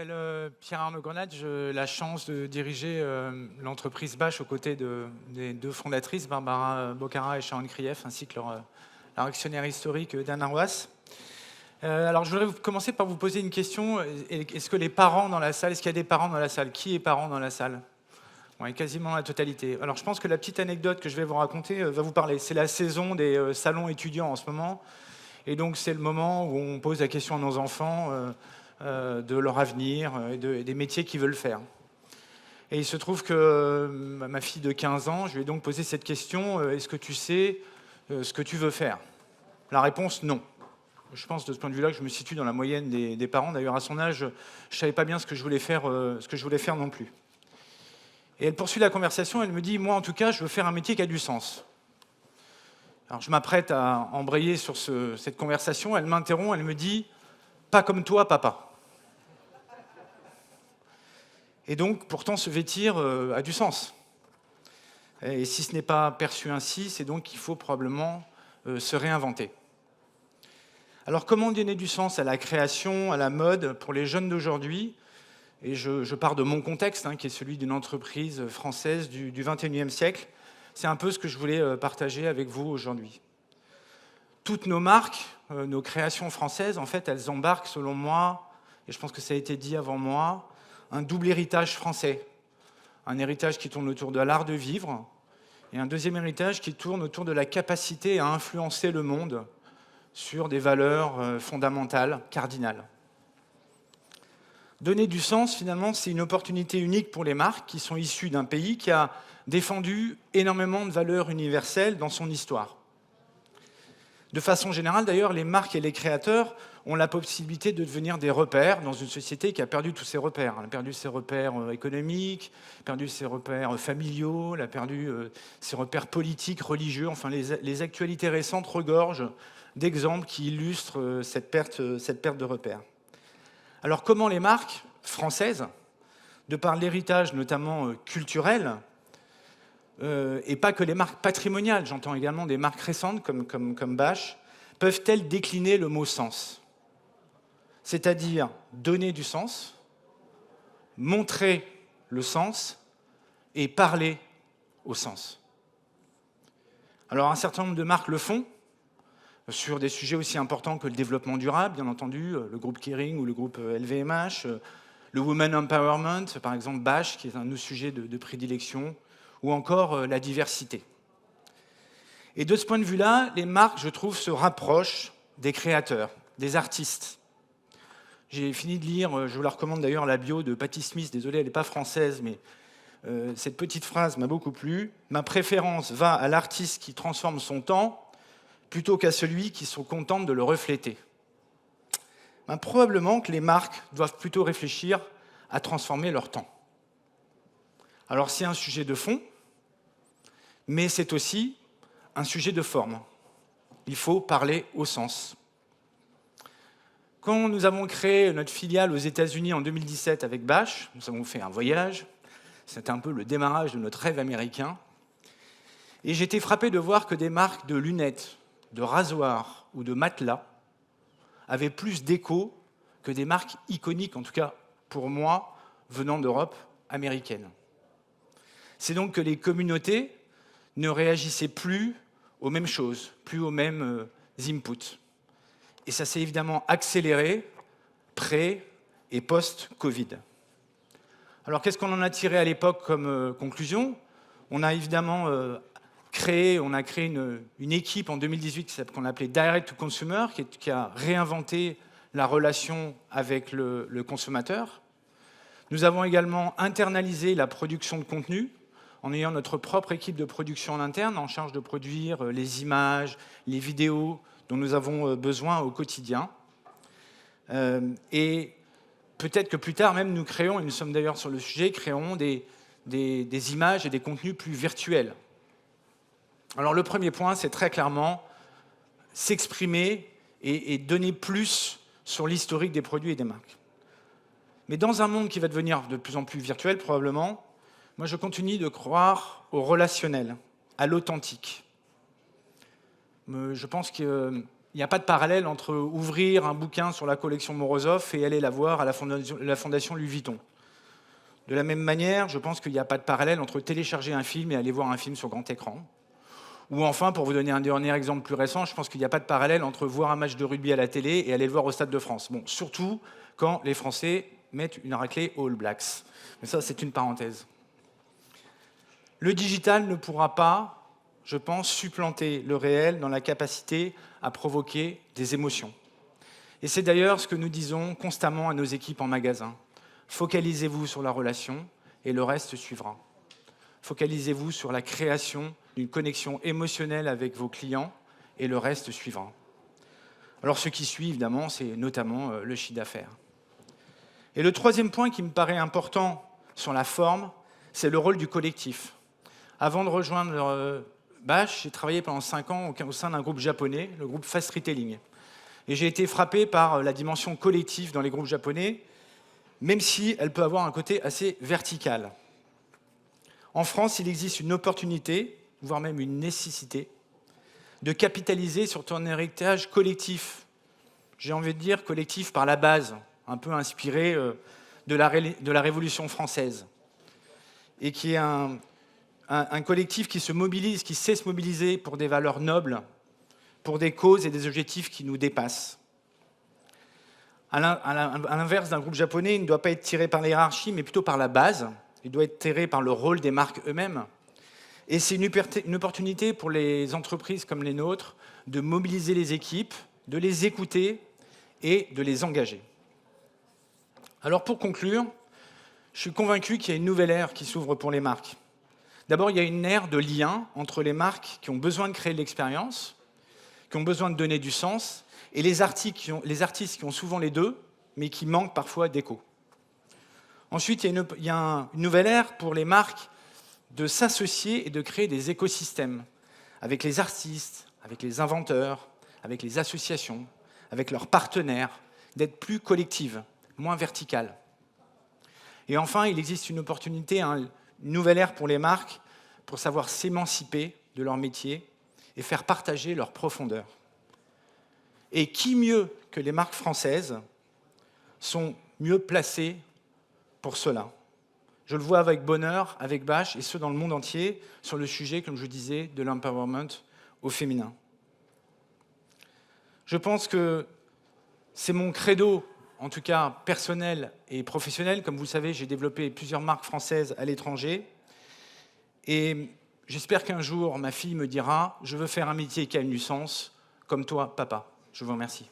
m'appelle Pierre-Arnaud Grenade, j'ai la chance de diriger l'entreprise Bâche aux côtés des deux fondatrices, Barbara Bocara et Sharon Krief, ainsi que leur actionnaire historique Dan Arwas. Alors je voudrais commencer par vous poser une question. Est-ce que les parents dans la salle, est-ce qu'il y a des parents dans la salle? Qui est parent dans la salle? Oui, quasiment la totalité. Alors je pense que la petite anecdote que je vais vous raconter va vous parler. C'est la saison des salons étudiants en ce moment. Et donc c'est le moment où on pose la question à nos enfants de leur avenir et des métiers qu'ils veulent faire. Et il se trouve que ma fille de 15 ans, je lui ai donc posé cette question, est-ce que tu sais ce que tu veux faire? La réponse, non. Je pense de ce point de vue-là que je me situe dans la moyenne des parents. D'ailleurs, à son âge, je ne savais pas bien ce que je voulais faire non plus. Et elle poursuit la conversation, elle me dit, moi en tout cas, je veux faire un métier qui a du sens. Alors je m'apprête à embrayer sur cette conversation, elle m'interrompt, elle me dit, pas comme toi, papa. Et donc, pourtant, se vêtir a du sens. Et si ce n'est pas perçu ainsi, c'est donc qu'il faut probablement se réinventer. Alors, comment donner du sens à la création, à la mode, pour les jeunes d'aujourd'hui? Et je pars de mon contexte, qui est celui d'une entreprise française du XXIe siècle. C'est un peu ce que je voulais partager avec vous aujourd'hui. Toutes nos marques, nos créations françaises, en fait, elles embarquent, selon moi, et je pense que ça a été dit avant moi, un double héritage français. Un héritage qui tourne autour de l'art de vivre, et un deuxième héritage qui tourne autour de la capacité à influencer le monde sur des valeurs fondamentales, cardinales. Donner du sens, finalement, c'est une opportunité unique pour les marques qui sont issues d'un pays qui a défendu énormément de valeurs universelles dans son histoire. De façon générale, d'ailleurs, les marques et les créateurs ont la possibilité de devenir des repères dans une société qui a perdu tous ses repères. Elle a perdu ses repères économiques, perdu ses repères familiaux, elle a perdu ses repères politiques, religieux. Enfin, les actualités récentes regorgent d'exemples qui illustrent cette perte de repères. Alors, comment les marques françaises, de par l'héritage notamment culturel, et pas que les marques patrimoniales, j'entends également des marques récentes comme Bâche, peuvent-elles décliner le mot sens? C'est-à-dire donner du sens, montrer le sens et parler au sens. Alors un certain nombre de marques le font, sur des sujets aussi importants que le développement durable, bien entendu, le groupe Kering ou le groupe LVMH, le Women Empowerment, par exemple Bâche, qui est un de nos sujets de prédilection, ou encore la diversité. Et de ce point de vue-là, les marques, je trouve, se rapprochent des créateurs, des artistes. J'ai fini de lire, je vous la recommande d'ailleurs, la bio de Patti Smith, désolé, elle n'est pas française, mais cette petite phrase m'a beaucoup plu. « Ma préférence va à l'artiste qui transforme son temps plutôt qu'à celui qui se contente de le refléter. » Probablement que les marques doivent plutôt réfléchir à transformer leur temps. Alors c'est un sujet de fond, mais c'est aussi un sujet de forme. Il faut parler au sens. Quand nous avons créé notre filiale aux États-Unis en 2017 avec Bâche, nous avons fait un voyage, c'était un peu le démarrage de notre rêve américain, et j'ai été frappé de voir que des marques de lunettes, de rasoirs ou de matelas avaient plus d'écho que des marques iconiques, en tout cas pour moi, venant d'Europe américaine. C'est donc que les communautés ne réagissaient plus aux mêmes choses, plus aux mêmes inputs. Et ça s'est évidemment accéléré pré- et post-Covid. Alors qu'est-ce qu'on en a tiré à l'époque comme conclusion? On a évidemment créé une équipe en 2018 qu'on appelait Direct to Consumer, qui a réinventé la relation avec le consommateur. Nous avons également internalisé la production de contenu, en ayant notre propre équipe de production en interne en charge de produire les images, les vidéos dont nous avons besoin au quotidien. Et peut-être que plus tard, même, nous créons, et nous sommes d'ailleurs sur le sujet, créons des images et des contenus plus virtuels. Alors le premier point, c'est très clairement s'exprimer et donner plus sur l'historique des produits et des marques. Mais dans un monde qui va devenir de plus en plus virtuel, probablement, moi, je continue de croire au relationnel, à l'authentique. Je pense que il n'y a pas de parallèle entre ouvrir un bouquin sur la collection Morozov et aller la voir à la fondation Louis Vuitton. De la même manière, je pense qu'il n'y a pas de parallèle entre télécharger un film et aller voir un film sur grand écran. Ou enfin, pour vous donner un dernier exemple plus récent, je pense qu'il n'y a pas de parallèle entre voir un match de rugby à la télé et aller le voir au Stade de France. Bon, surtout quand les Français mettent une raclée aux All Blacks. Mais ça, c'est une parenthèse. Le digital ne pourra pas, je pense, supplanter le réel dans la capacité à provoquer des émotions. Et c'est d'ailleurs ce que nous disons constamment à nos équipes en magasin. Focalisez-vous sur la relation et le reste suivra. Focalisez-vous sur la création d'une connexion émotionnelle avec vos clients et le reste suivra. Alors ce qui suit, évidemment, c'est notamment le chiffre d'affaires. Et le troisième point qui me paraît important sur la forme, c'est le rôle du collectif. Avant de rejoindre Bash, j'ai travaillé pendant 5 ans au sein d'un groupe japonais, le groupe Fast Retailing. Et j'ai été frappé par la dimension collective dans les groupes japonais, même si elle peut avoir un côté assez vertical. En France, il existe une opportunité, voire même une nécessité, de capitaliser sur ton héritage collectif. J'ai envie de dire collectif par la base, un peu inspiré de la Révolution française. Et qui est un collectif qui se mobilise, qui sait se mobiliser pour des valeurs nobles, pour des causes et des objectifs qui nous dépassent. À l'inverse d'un groupe japonais, il ne doit pas être tiré par la hiérarchie, mais plutôt par la base. Il doit être tiré par le rôle des marques eux-mêmes. Et c'est une opportunité pour les entreprises comme les nôtres de mobiliser les équipes, de les écouter et de les engager. Alors pour conclure, je suis convaincu qu'il y a une nouvelle ère qui s'ouvre pour les marques. D'abord, il y a une ère de lien entre les marques qui ont besoin de créer de l'expérience, qui ont besoin de donner du sens, et les artistes qui ont souvent les deux, mais qui manquent parfois d'écho. Ensuite, il y a une nouvelle ère pour les marques de s'associer et de créer des écosystèmes avec les artistes, avec les inventeurs, avec les associations, avec leurs partenaires, d'être plus collectives, moins verticales. Et enfin, il existe une opportunité, une nouvelle ère pour les marques pour savoir s'émanciper de leur métier et faire partager leur profondeur. Et qui mieux que les marques françaises sont mieux placées pour cela? Je le vois avec bonheur, avec Bash, et ce dans le monde entier, sur le sujet, comme je disais, de l'empowerment au féminin. Je pense que c'est mon credo, en tout cas personnel et professionnel. Comme vous le savez, j'ai développé plusieurs marques françaises à l'étranger. Et j'espère qu'un jour, ma fille me dira « Je veux faire un métier qui a du sens, comme toi, papa ». Je vous remercie.